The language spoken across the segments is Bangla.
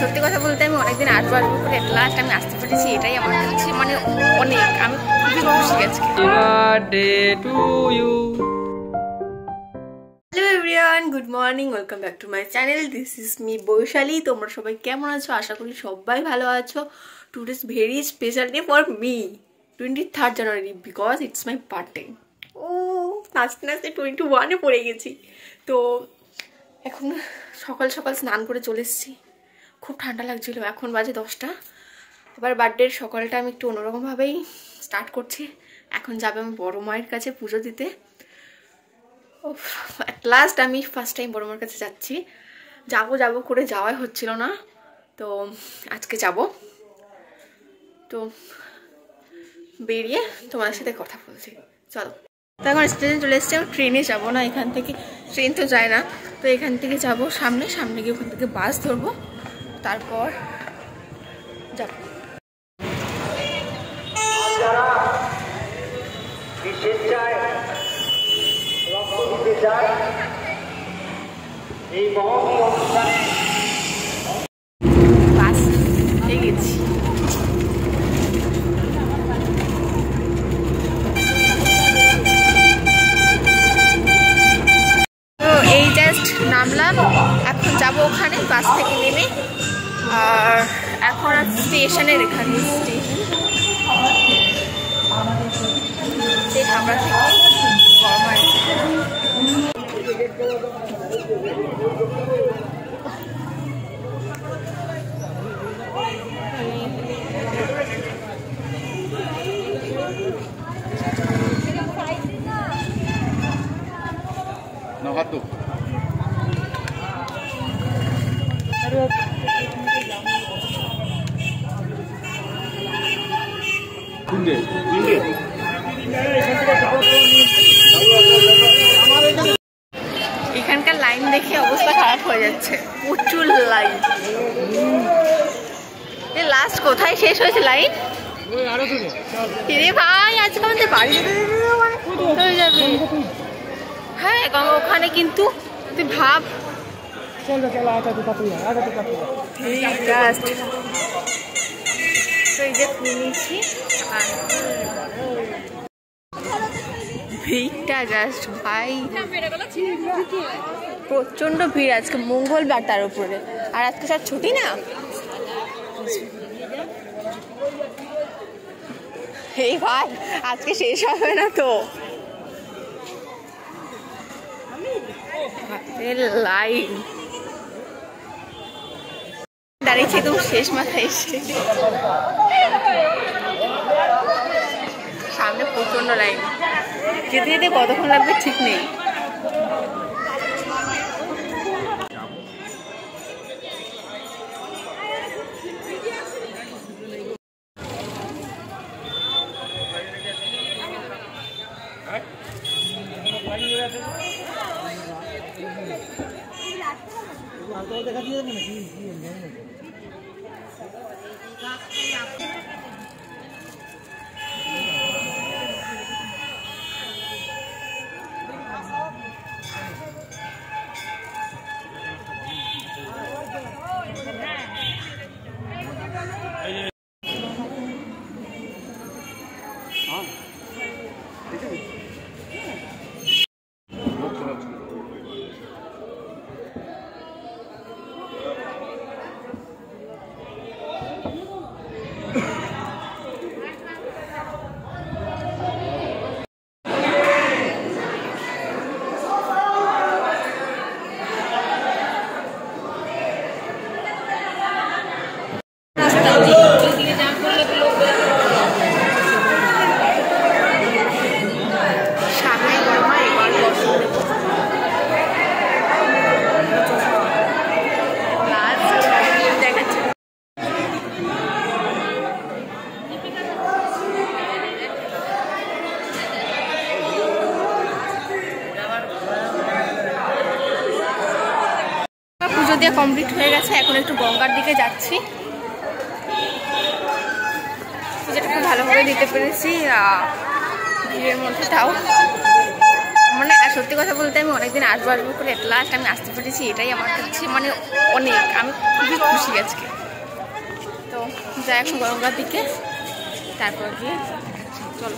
সত্যি কথা বলতে আমি অনেকদিন আসবো আসবো করে এট লাস্ট আমি আসতে পেরেছি, এটাই আমার কাছে মানে অনেক, আমি খুবই খুশি আজকে। Hello everyone, good morning, welcome back to my channel. This is me Vaishali. তোমরা সবাই কেমন আছো? আশা করি সবাই ভালো আছো। Today is very special day for me, 23rd January, because it's my birthday. ও নাচতে নাচতে 21-এ পড়ে গেছি। তো এখন সকাল সকাল স্নান করে চলে এসেছি, খুব ঠান্ডা লাগছিল। এখন বাজে 10টা। এবার বার্থডের সকালটা আমি একটু অন্যরকমভাবেই স্টার্ট করছি। এখন যাবে আমার বড় মায়ের কাছে পুজো দিতে। অ্যাট লাস্ট আমি ফার্স্ট টাইম বড় মার কাছে যাচ্ছি। যাবো করে যাওয়াই হচ্ছিল না, তো আজকে যাব। তো বেরিয়ে তোমাদের সাথে কথা বলছি, চলো। তো এখন স্টেশনে চলে এসেছি। আমি ট্রেনে যাবো না, এখান থেকে ট্রেন তো যায় না, তো এখান থেকে যাব সামনে গিয়ে ওখান থেকে বাস ধরবো, তারপর যাব। বাস পেয়ে গেছি। তো এই জাস্ট নামলাম, এখন যাব ওখানে বাস থেকে নেমে। আর এখন স্টেশনের এখানে স্টেশন হাবড়া থেকে বড়মার। এখানকার লাইন দেখে অবস্থা খারাপ হয়ে যাচ্ছে, প্রচুর লাইন। লাস্ট কোথায় শেষ হয়েছে লাইন? ভাই আজকে আমাদের বাড়ি হয়ে যাবে। হ্যাঁ ওখানে কিন্তু তুই ভাব, ভিড়টা জাস্ট ভাই প্রচন্ড ভিড়। আজকে মঙ্গলবার, তার উপরে আর আজকে সব ছুটি না। এই ভাই আজকে শেষ হবে না তো, লাইন দাঁড়িয়েছে একদম শেষ মাথায় এসে। সামনে প্রচন্ড লাইন, যেতে যেতে কতক্ষণ লাগবে ঠিক নেই। পুজো দিয়ে কমপ্লিট হয়ে গেছে, এখন একটু গঙ্গার দিকে যাচ্ছি। পুজোটা খুব ভালোভাবে দিতে পেরেছি ভিড়ের মধ্যে, তাও মানে সত্যি কথা বলতে আমি অনেকদিন আসবো আসবো করে এট লাস্ট আমি আসতে পেরেছি, এটাই আমার কাছে মানে অনেক, আমি খুবই খুশি আজকে। তো যাই এখন গঙ্গার দিকে, তারপর গিয়ে চলো।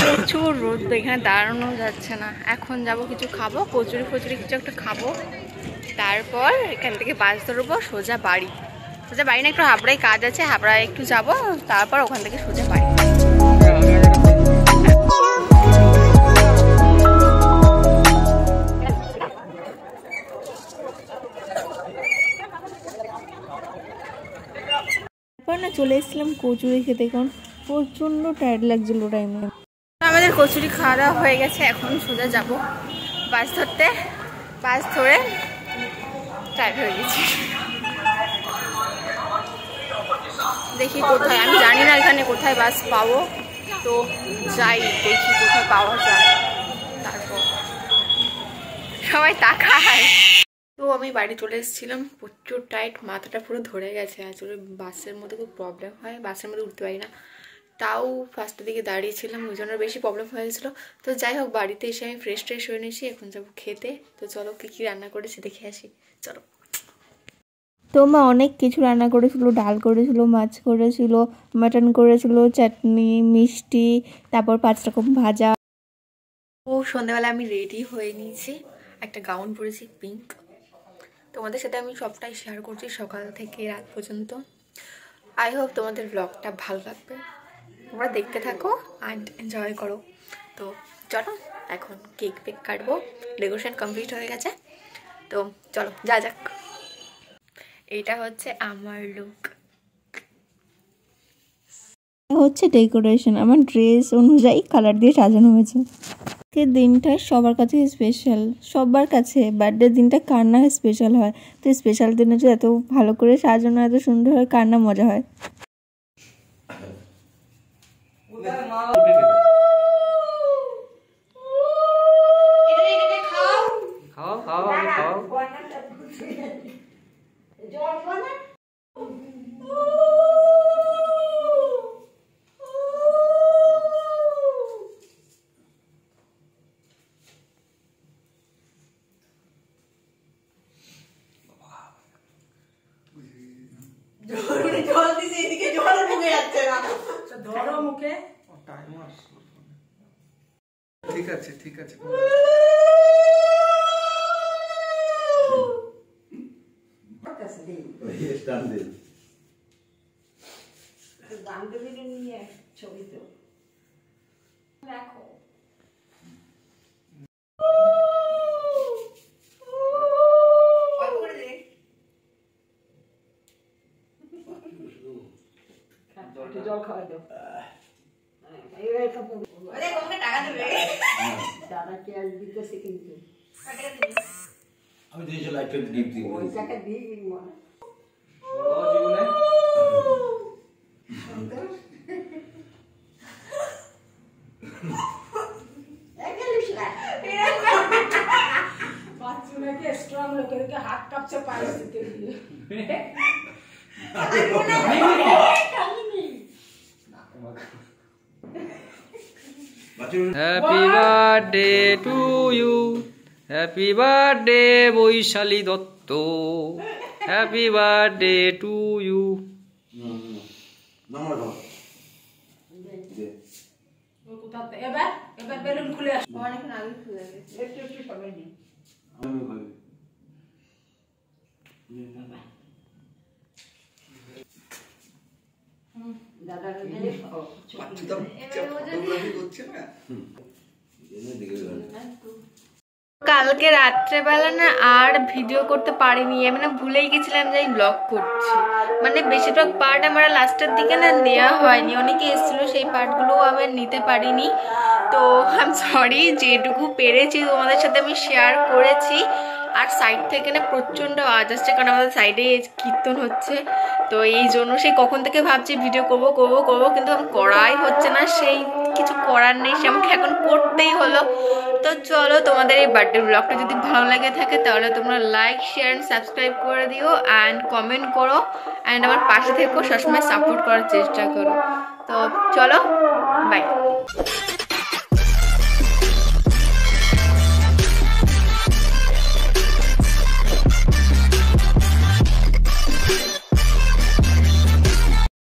প্রচুর রোদ, তো এখানে দাঁড়ানো যাচ্ছে না। এখন যাব কিছু খাবো, কচুরি ফচুরি কিছু একটা খাবো, তারপর এখান থেকে বাস ধরবো সোজা বাড়ি। সোজা বাড়ি না, একটু হাবড়ায় কাজ আছে, হাবড়ায় একটু যাব, তারপর ওখান থেকে সোজা বাড়ি। তারপর না চলে এসেছিলাম কচুরি খেতে, কারণ প্রচণ্ড টায়ার্ড লাগছিল টাইমে। আমাদের কচুরি খাওয়া দাওয়া হয়ে গেছে, এখন সোজা যাব বাস ধরতে। বাস ধরে টায়ার্ড হয়ে গেছি, দেখি কোথায়, আমি জানি না এখানে কোথায় বাস পাবো, তো যাই দেখি কোথায় পাওয়া যায়। তারপর সবাই তাকায়। তো আমি বাড়ি চলে এসেছিলাম, প্রচুর টাইট, মাথাটা পুরো ধরে গেছে। আসলে বাসের মধ্যে খুব প্রবলেম হয়, বাসের মধ্যে উঠতে পারি না, তাও ফার্স্টের দিকে দাঁড়িয়েছিলাম, ওই জন্য বেশি প্রবলেম হয়েছিল। তো যাই হোক, বাড়িতে এসে আমি ফ্রেশ ট্রেশ হয়ে নিয়েছি, এখন যাবো খেতে। তো চলো কী কী রান্না করেছি দেখে আসি, চলো। তো মা অনেক কিছু রান্না করেছিল, ডাল করেছিল, মাছ করেছিল, মাটন করেছিল, চাটনি, মিষ্টি, তারপর 5 রকম ভাজা। ও সন্ধ্যাবেলা আমি রেডি হয়ে নিয়েছি, একটা গাউন পরেছি পিঙ্ক। তোমাদের সাথে আমি সবটাই শেয়ার করছি সকাল থেকে রাত পর্যন্ত। আই হোপ তোমাদের ব্লগটা ভালো লাগবে, তোমরা দেখতে থাকো অ্যান্ড এনজয় করো। তো চলো এখন কেক পেক কাটবো, ডেকোরেশন কমপ্লিট হয়ে গেছে, তো চলো যা যাক। এটা হচ্ছে আমার লুক, হচ্ছে ডেকোরেশন, আমার ড্রেস অনুযায়ী কালার দিয়ে সাজানো হয়েছে। আজকের দিনটা সবার কাছে স্পেশাল, সবার কাছে বার্থডে দিনটা কার না স্পেশাল হয়। তো স্পেশাল দিনে যে এত ভালো করে সাজানো, এত সুন্দর হয়, কার না মজা হয়। ঠিক আছে ঠিক আছে। ছবি তো রাখো। জল খাওয়া দাও, টাকা দেবে দাদা, কে দিতেছে কিন্তু আমি দিয়েছি লাইফ গিফট দিব, ওই টাকা দিয়ে কিনবো না ও জীবনে। বাচ্চাকে স্ট্রং লোকেরকে হাত কাঁপছে পায়েস দিতে গিয়ে। Happy birthday to you, happy birthday Baishali Dutta, happy birthday to you. এবার বেলুন খুলে আসো, অনেক আগে খুলে গেছে, একটু একটু সবাই নিন। কালকে রাত্রেবেলা না আর ভিডিও করতে পারিনি, আমি না ভুলেই গেছিলাম যে ব্লগ করছি। মানে বেশিরভাগ পার্ট আমার লাস্টের দিকে না নেওয়া হয়নি, অনেকে এসেছিলো, সেই পার্টগুলো আমি নিতে পারিনি। তো আই এম সরি, যেটুকু পেরেছি তোমাদের সাথে আমি শেয়ার করেছি। আর সাইড থেকে না প্রচণ্ড আওয়াজ আসছে, কারণ আমাদের সাইডে কীর্তন হচ্ছে। তো এই জন্য সেই কখন থেকে ভাবছি ভিডিও করবো কিন্তু এখন করাই হচ্ছে না। সেই কিছু করার নেই, সে আমাকে এখন করতেই হলো। তো চলো, তোমাদের এই বার্থডে ব্লগটা যদি ভালো লাগে থাকে তাহলে তোমরা লাইক, শেয়ার অ্যান্ড সাবস্ক্রাইব করে দিও অ্যান্ড কমেন্ট করো অ্যান্ড আমার পাশে থেকেও সবসময় সাপোর্ট করার চেষ্টা করো। তো চলো, বাই।